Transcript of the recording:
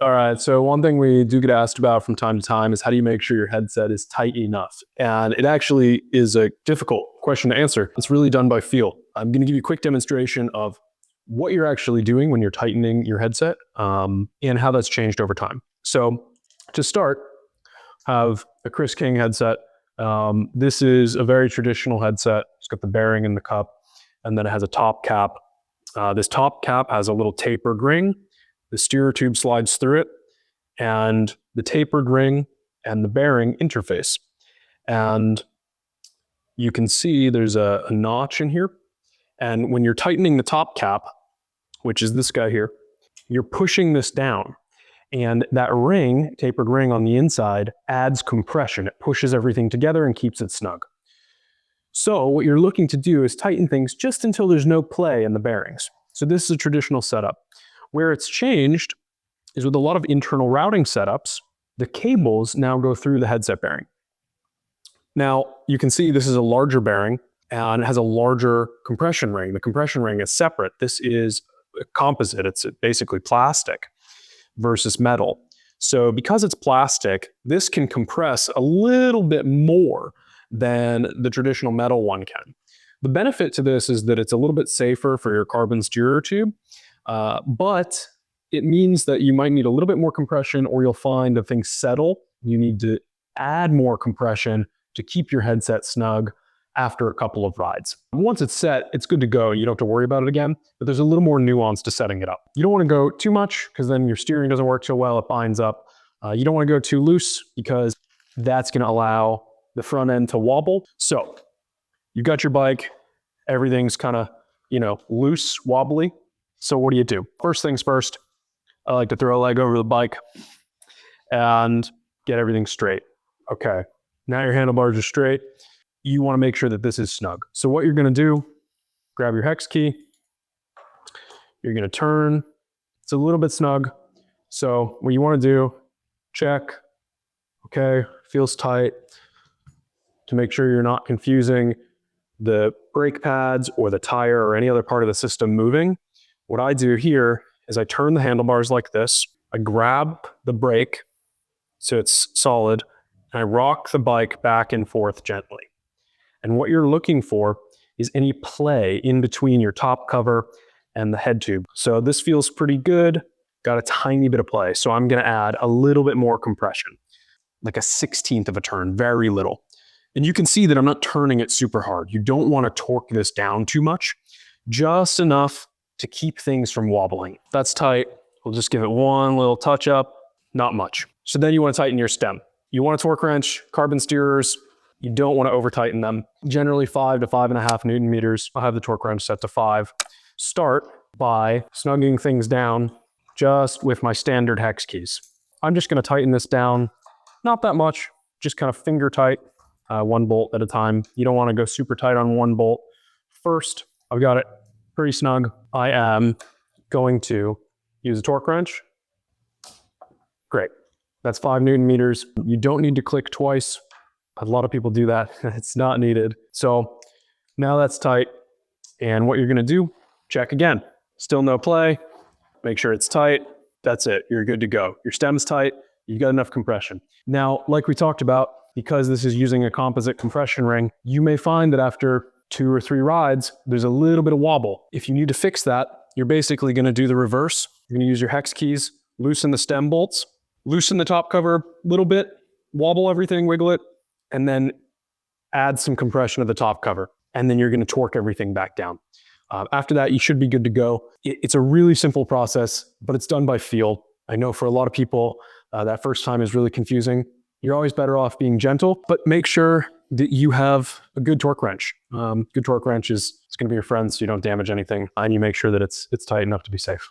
All right, so one thing we do get asked about from time to time is how do you make sure your headset is tight enough? And it actually is a difficult question to answer. It's really done by feel. I'm going to give you a quick demonstration of what you're actually doing when you're tightening your headset and how that's changed over time. So to start, have a Chris King headset. This is a very traditional headset. It's got the bearing in the cup, and then it has a top cap. This top cap has a little tapered ring. The steerer tube slides through it, and the tapered ring and the bearing interface. And you can see there's a notch in here. And when you're tightening the top cap, which is this guy here, you're pushing this down. And that ring, tapered ring on the inside, adds compression. It pushes everything together and keeps it snug. So what you're looking to do is tighten things just until there's no play in the bearings. So this is a traditional setup. Where it's changed is with a lot of internal routing setups, the cables now go through the headset bearing. Now, you can see this is a larger bearing and it has a larger compression ring. The compression ring is separate. This is a composite. It's basically plastic versus metal. So because it's plastic, this can compress a little bit more than the traditional metal one can. The benefit to this is that it's a little bit safer for your carbon steerer tube. But it means that you might need a little bit more compression, or you'll find that things settle. You need to add more compression to keep your headset snug after a couple of rides. Once it's set, it's good to go. You don't have to worry about it again, but there's a little more nuance to setting it up. You don't want to go too much because then your steering doesn't work so well, it binds up. You don't want to go too loose because that's going to allow the front end to wobble. So you've got your bike, everything's kind of, loose, wobbly. So what do? First things first, I like to throw a leg over the bike and get everything straight. Okay, now your handlebars are straight. You want to make sure that this is snug. So what you're going to do, grab your hex key. You're going to turn. It's a little bit snug. So what you want to do, check. Okay, feels tight. To make sure you're not confusing the brake pads or the tire or any other part of the system moving. What I do here is I turn the handlebars like this. I grab the brake so it's solid, and I rock the bike back and forth gently. And what you're looking for is any play in between your top cover and the head tube. So this feels pretty good, got a tiny bit of play. So I'm gonna add a little bit more compression, like a 1/16 of a turn, very little. And you can see that I'm not turning it super hard. You don't wanna torque this down too much, just enough to keep things from wobbling. That's tight. We'll just give it one little touch up, not much. So then you want to tighten your stem. You want a torque wrench, carbon steerers. You don't want to over tighten them. Generally 5 to 5.5 Newton meters. I'll have the torque wrench set to 5. Start by snugging things down just with my standard hex keys. I'm just going to tighten this down, not that much, just kind of finger tight, one bolt at a time. You don't want to go super tight on one bolt. First, I've got it pretty snug. I am going to use a torque wrench. Great. That's 5 Newton meters. You don't need to click twice. A lot of people do that. It's not needed. So now that's tight. And what you're going to do, check again. Still no play. Make sure it's tight. That's it. You're good to go. Your stem's tight. You've got enough compression. Now, like we talked about, because this is using a composite compression ring, you may find that after 2 or 3 rides, there's a little bit of wobble. If you need to fix that, you're basically going to do the reverse. You're going to use your hex keys, loosen the stem bolts, loosen the top cover a little bit, wobble everything, wiggle it, and then add some compression to the top cover. And then you're going to torque everything back down. After that, you should be good to go. It's a really simple process, but it's done by feel. I know for a lot of people, that first time is really confusing. You're always better off being gentle, but make sure that you have a good torque wrench. Good torque wrench is going to be your friend so you don't damage anything, and you make sure that it's tight enough to be safe.